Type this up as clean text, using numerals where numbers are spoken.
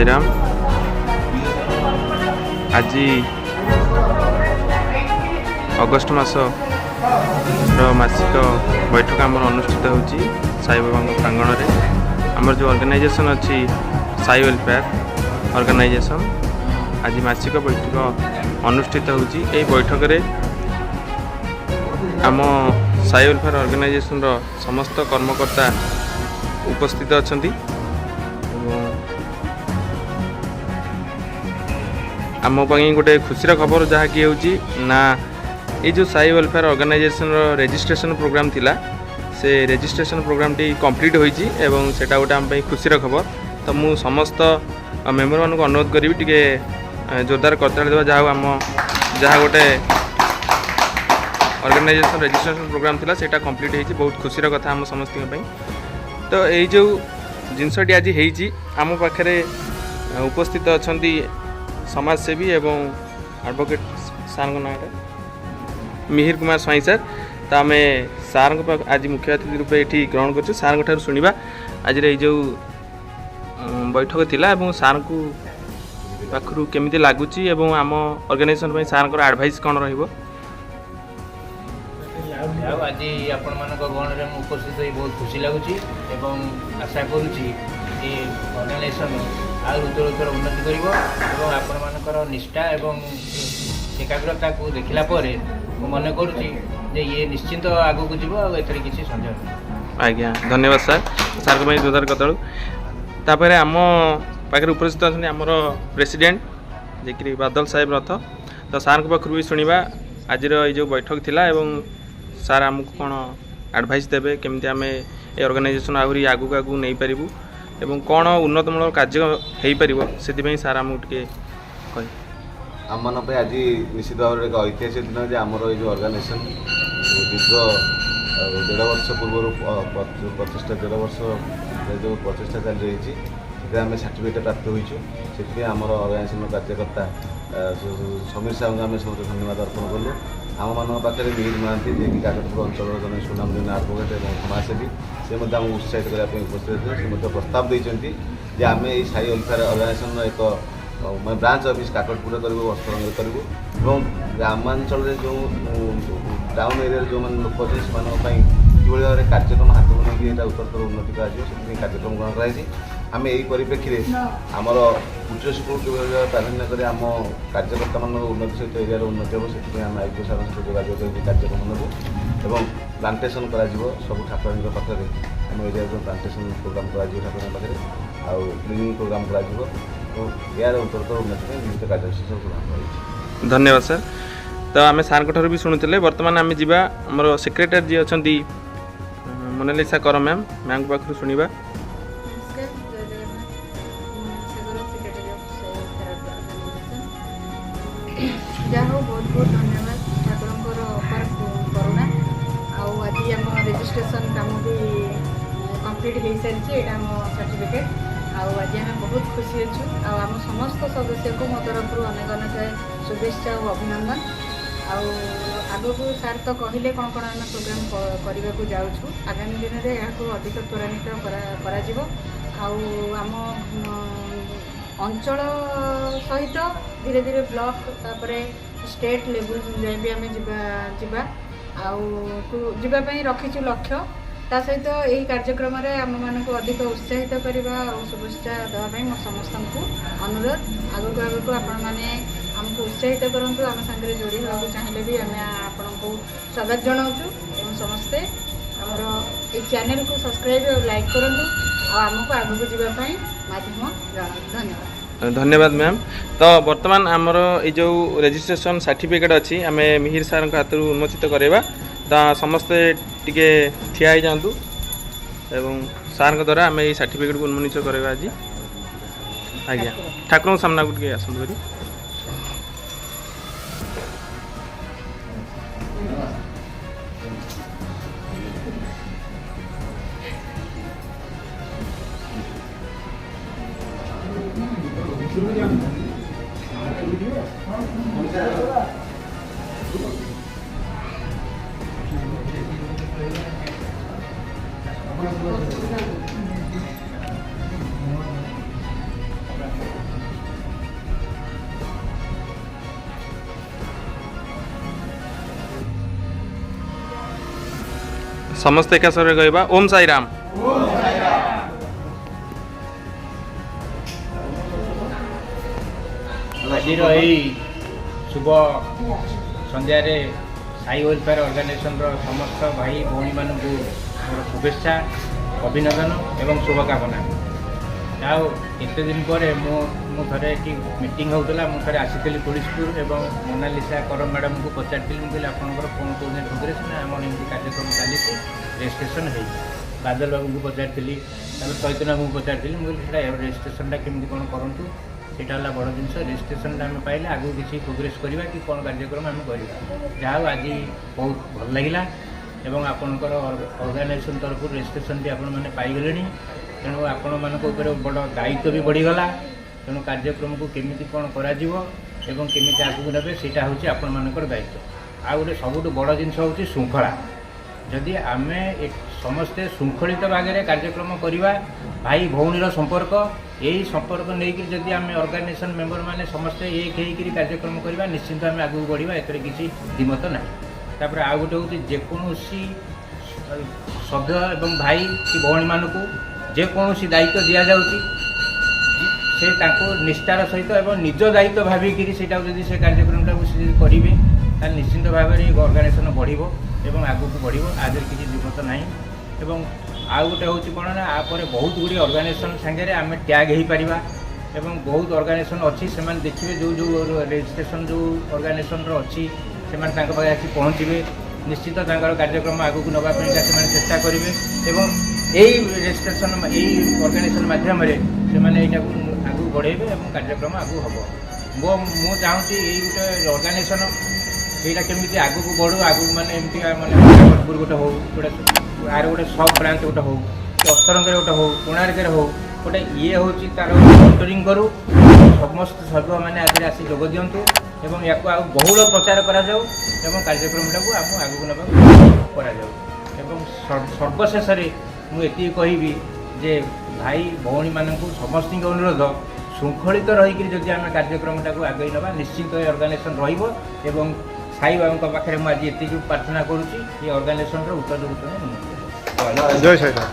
साईराम। आज अगस्ट मास मासिक बैठक आमर अनुष्ठित होची साई बाबा प्रांगण में। आमर जो ऑर्गेनाइजेशन अच्छी साई वेलफेयर ऑर्गेनाइजेशन आज मासिक बैठक अनुष्ठित होची। ए बैठक रे आम साई वेलफेयर ऑर्गेनाइजेशन रो समस्त कर्मकर्ता उपस्थित अछंती। आम गोटे खुशी खबर जहाँ कि होची ना ये जो Sai welfare organisation registration programme थिला से रजिस्ट्रेशन प्रोग्राम टी कंप्लीट होईची एवं सेटा गोटे आम खुशी खबर। तो मु समस्त मेम्बर मान को अनुरोध करी टिके जोरदार करताल देवा जहाँ आम जहाँ गोटे ऑर्गेनाइजेशन रजिस्ट्रेशन प्रोग्राम थिला सेटा कंप्लीट होईची। बहुत खुशी कथा आम समस्त पई। तो यही जो जिनसटी आज होईची आम पाखरे उपस्थित अछंती समाजसेवी एवं एडवोकेट सार ना मिहिर कुमार स्वाई सर। तो आम सार आज मुख्य अतिथि रूप ये ग्रहण कर सार ठार शुणा आज जो बैठक थिला एवं सार को पाखु केमी लगुच एवं आम ऑर्गेनाइजेशन सार एडवाइस कौन रहिबो। आज आपण मान गहण में उपस्थित हो बहुत खुशी लगुच एवं आशा करुँची ऑर्गेनाइजेशन आउ उत्तर उन्नति कर आपण मान निष्ठा एवं एकाग्रता को देखला परे मन करुँची ये निश्चिंत आगू को जीव आर किसी संदेह। आज्ञा धन्यवाद सर सार को जोरदार कतलु। तापर आम पाखे उपस्थित अच्छा आमर प्रेसिडेंट जे बादल साहेब रथ। तो सार पाखु भी शुणा आज जो बैठक थिला एवं सार आमको कौन एडवाइस देवे केमती आम ए ऑर्गेनाइजेशन आहरी आगू आगू नहीं पारिबु एवं कौन उन्नतमूलक कार्य हो पार से सार आमको टे कह आम मान आज निश्चित भाव में एक ऐतिहासिक दिन जे आमर ये ऑर्गेनाइजेशन दीर्घ 1.5 वर्ष पूर्व प्रतिष्ठा 1.5 वर्ष जो प्रतिष्ठा चली रही है आम सर्टिफिकेट प्राप्त होइछु। से आम ऑर्गेनाइजेशन कार्यकर्ता समीर साहू आम सब धन्यवाद अर्पण कलु। आम मान पाखे मिहिर महांती जे कि काकटपुर अंचल जन सुनामधन्य एडवोकेट और समाजसेवी से उत्साहित करने उपस्थित थे। से प्रस्ताव देते जे आम ये साई वेलफेयर ऑर्गेनाइजेशन एक मैं ब्रांच ऑफिस काकटपुर करूँ वस्त्र करूँ ग्रामांचल जो टाउन एरिया जो मैंने लोक अच्छे से कि भाव में कार्यक्रम हाथ को लेकिन उत्तर उन्नति कर कार्यक्रम ग्रहण कराई। आम यही परिप्रेक्षी आमर उच्च शिक्षा कि प्राधान्य कर आम कार्यकर्ता मान उन्नति सहित एरिया उन्नति हम से आम आयुक्त सार सहित जोगाजोग कार्यक्रम नेबू और प्लांटेसन कर सब ठाकुर पाखे आम एरिया जो प्लांटेसन प्रोग्राम कर ठाकुर पाखे आउ क्लीनिंग प्रोग्राम कर यार उत्तर उन्नति निमित्त कार्यसूची सब ग्रहण कर। धन्यवाद सर। तो आम सार ठार भी शुणुले बर्तमान आम जा आमर सेक्रेटरी जी अच्छा मोनालिसा कर मैम मैम पाखु शुणा। जहाँ बहुत बहुत धन्यवाद ठाकुर अपार करुणा आज आम रजिस्ट्रेशन काम भी कंप्लीट हो सारी आम सर्टिफिकेट आज आम बहुत खुशी अच्छु। आम समस्त सदस्य को मो तरफ अनेक अनेक शुभेच्छा और अभिनंदन। आगक सार तो कहले कौन कौन आम प्रोग्राम करने को जाऊँ आगामी दिन में यहाँ अधिक त्वरान्वित आम अंचल सहित धीरे धीरे ब्लॉक तापर स्टेट लेवल जाए भी आम जावाई रखीचु लक्ष्य। ता सहित यही कार्यक्रम आम मान को अधिक उत्साहित करवा और शुभेच्छा देवाई मोर समस्त को अनुरोध। आगक आगक आपण मैंने आमको उत्साहित करूँ आम सागर जोड़ी होगा चाहिए भी आम आपण को स्वागत जनाऊँ। समस्ते आमर ये चैनल को सब्सक्राइब और लाइक करूँ आमको आगक जावाई माध्यम धन्यवाद। धन्यवाद मैम। तो बर्तमान आमर ये जो रजिस्ट्रेशन सर्टिफिकेट अच्छी आम मिहिर सार हाथ उन्मोचित करवा। तो समस्ते टिके ठिया जातु एवं सार द्वारा आम ये सर्टिफिकेट को उन्मोचित करवा आज। आज्ञा ठाकुर सामना को टे आसतु करी। ସମସ୍ତେ ଏକା ସ୍ୱରରେ କହିବା ଓମ୍ ସାଇ ରାମ। ଆଜିର ଏହି ଶୁଭ ସନ୍ଧ୍ୟାରେ ସାଇ ୱେଲଫେୟାର ଅର୍ଗାନାଇଜେସନର ସମସ୍ତ ଭାଇ ଭଉଣୀମାନଙ୍କୁ ମୋର ଶୁଭେଚ୍ଛା, ଅଭିନନ୍ଦନ ଏବଂ ଶୁଭକାମନା। ଆଉ ଏତେ ଦିନ ପରେ ମୁଁ ଥରେ ଏଠି ମିଟିଂ ହେଉଥିଲା, ମୁଁ ଥରେ ଆସିଥିଲି ତୁଳିଶପୁର ଏବଂ ମୋନାଲିସା କରମ ମ୍ୟାଡ଼ାମଙ୍କୁ ପଚାରିଥିଲି, ମୁଁ କହିଲି ଆପଣଙ୍କର କ'ଣ କହୁଛନ୍ତି ପ୍ରୋଗ୍ରେସ୍ ନା ଆମର ଏମିତି କାର୍ଯ୍ୟକ୍ରମ ଚାଲିଛି, ରେଜିଷ୍ଟ୍ରେସନ୍ ହେଇଛି। ବାଦଲ ବାବୁଙ୍କୁ ପଚାରିଥିଲି, ତାପରେ ଚୈତନ୍ୟ ବାବୁଙ୍କୁ ପଚାରିଥିଲି, ମୁଁ କହିଲି ସେଇଟା ରେଜିଷ୍ଟ୍ରେସନଟା କେମିତି କ'ଣ କରନ୍ତୁ, ସେଇଟା ହେଲା ବଡ଼ ଜିନିଷ। ରେଜିଷ୍ଟ୍ରେସନଟା ଆମେ ପାଇଲେ ଆଗକୁ କିଛି ପ୍ରୋଗ୍ରେସ୍ କରିବା କି କ'ଣ କାର୍ଯ୍ୟକ୍ରମ ଆମେ କରିବା। ଯାହା ହଉ ଆଜି ବହୁତ ଭଲ ଲାଗିଲା ଏବଂ ଆପଣଙ୍କର ଅର୍ଗାନାଇଜେସନ୍ ତରଫରୁ ରେଜିଷ୍ଟ୍ରେସନ୍ ବି ଆପଣମାନେ ପାଇଗଲେଣି। ତେଣୁ ଆପଣମାନଙ୍କ ଉପରେ ବଡ଼ ଦାୟିତ୍ୱ ବି ବଢ଼ିଗଲା। ତେଣୁ କାର୍ଯ୍ୟକ୍ରମକୁ କେମିତି କ'ଣ କରାଯିବ ଏବଂ କେମିତି ଆଗକୁ ନେବେ ସେଇଟା ହେଉଛି ଆପଣମାନଙ୍କର ଦାୟିତ୍ୱ। ଆଉ ଗୋଟେ ସବୁଠୁ ବଡ଼ ଜିନିଷ ହେଉଛି ଶୃଙ୍ଖଳା। ଯଦି ଆମେ ସମସ୍ତେ ଶୃଙ୍ଖଳିତ ଭାବରେ କାର୍ଯ୍ୟକ୍ରମ କରିବା, ଭାଇ ଭଉଣୀର ସମ୍ପର୍କ, ଏହି ସମ୍ପର୍କ ନେଇକି ଯଦି ଆମେ ଅର୍ଗାନାଇଜେସନ୍ ମେମ୍ବରମାନେ ସମସ୍ତେ ଏକ ହେଇକରି କାର୍ଯ୍ୟକ୍ରମ କରିବା, ନିଶ୍ଚିନ୍ତ ଆମେ ଆଗକୁ ବଢ଼ିବା, ଏଥିରେ କିଛି ଦ୍ୱିମତ ନାହିଁ। ତାପରେ ଆଉ ଗୋଟେ ହେଉଛି ଯେକୌଣସି ସଭ୍ୟ ଏବଂ ଭାଇ କି ଭଉଣୀମାନଙ୍କୁ ଯେକୌଣସି ଦାୟିତ୍ୱ ଦିଆଯାଉଛି ସେ ତାଙ୍କୁ ନିଷ୍ଠାର ସହିତ ଏବଂ ନିଜ ଦାୟିତ୍ୱ ଭାବିକିରି ସେଇଟାକୁ ଯଦି ସେ କାର୍ଯ୍ୟକ୍ରମଟାକୁ ସେ ଯଦି କରିବେ ତାହେଲେ ନିଶ୍ଚିନ୍ତ ଭାବରେ ଏହି ଅର୍ଗାନାଇଜେସନ୍ ବଢ଼ିବ ଏବଂ ଆଗକୁ ବଢ଼ିବ, ଆ ଦେହରେ କିଛି ଦ୍ୱିମତ ନାହିଁ। ଏବଂ ଆଉ ଗୋଟେ ହେଉଛି କ'ଣ ନା, ଆପରେ ବହୁତ ଗୁଡ଼ିଏ ଅର୍ଗାନାଇଜେସନ୍ ସାଙ୍ଗରେ ଆମେ ଟ୍ୟାଗ୍ ହେଇପାରିବା ଏବଂ ବହୁତ ଅର୍ଗାନାଇଜେସନ୍ ଅଛି, ସେମାନେ ଦେଖିବେ ଯେଉଁ ରେଜିଷ୍ଟ୍ରେସନ୍ ଯେଉଁ ଅର୍ଗାନାଇଜେସନ୍ର ଅଛି ସେମାନେ ତାଙ୍କ ପାଖରେ ଆସି ପହଞ୍ଚିବେ, ନିଶ୍ଚିତ ତାଙ୍କର କାର୍ଯ୍ୟକ୍ରମ ଆଗକୁ ନେବା ପାଇଁକା ସେମାନେ ଚେଷ୍ଟା କରିବେ ଏବଂ ଏଇ ରେଜିଷ୍ଟ୍ରେସନ୍ ଏଇ ଅର୍ଗାନାଇଜେସନ୍ ମାଧ୍ୟମରେ ସେମାନେ ଏଇଟାକୁ ଆଗକୁ ବଢ଼େଇବେ ଏବଂ କାର୍ଯ୍ୟକ୍ରମ ଆଗକୁ ହେବ। ମୁଁ ଚାହୁଁଛି ଏଇ ଗୋଟେ ଅର୍ଗାନାଇଜେସନ୍ ଏଇଟା କେମିତି ଆଗକୁ ବଢ଼ୁ, ଆଗକୁ ମାନେ ଏମିତି ମାନେ କୋରାପୁଟ ଗୋଟେ ହେଉ, ଆର ଗୋଟେ ସବ୍ ବ୍ରାଞ୍ଚ ଗୋଟେ ହେଉ, କି ଅସ୍ତରଙ୍ଗରେ ଗୋଟେ ହେଉ, କୋଣାର୍କରେ ହେଉ, ଗୋଟେ ଇଏ ହେଉଛି ତା'ର ମନିଟରିଂ କରୁ, ସମସ୍ତ ସଭ୍ୟମାନେ ଆଜିରେ ଆସି ଯୋଗ ଦିଅନ୍ତୁ ଏବଂ ୟାକୁ ଆଉ ବହୁଳ ପ୍ରଚାର କରାଯାଉ ଏବଂ କାର୍ଯ୍ୟକ୍ରମଟାକୁ ଆମ ଆଗକୁ ନେବାକୁ କରାଯାଉ। ଏବଂ ସର୍ବଶେଷରେ ମୁଁ ଏତିକି କହିବି ଯେ ଭାଇ ଭଉଣୀମାନଙ୍କୁ ସମସ୍ତଙ୍କ ଅନୁରୋଧ, ଶୃଙ୍ଖଳିତ ରହିକରି ଯଦି ଆମେ କାର୍ଯ୍ୟକ୍ରମଟାକୁ ଆଗେଇ ନେବା ନିଶ୍ଚିନ୍ତ ଏ ଅର୍ଗାନାଇଜେସନ୍ ରହିବ ଏବଂ ସାଇ ବାବୁଙ୍କ ପାଖରେ ମୁଁ ଆଜି ଏତିକି ପ୍ରାର୍ଥନା କରୁଛି ଏ ଅର୍ଗାନାଇଜେସନ୍ର ଉତ୍ତର ନିମନ୍ତେ। ଜୟ ସାଇ ରାମ।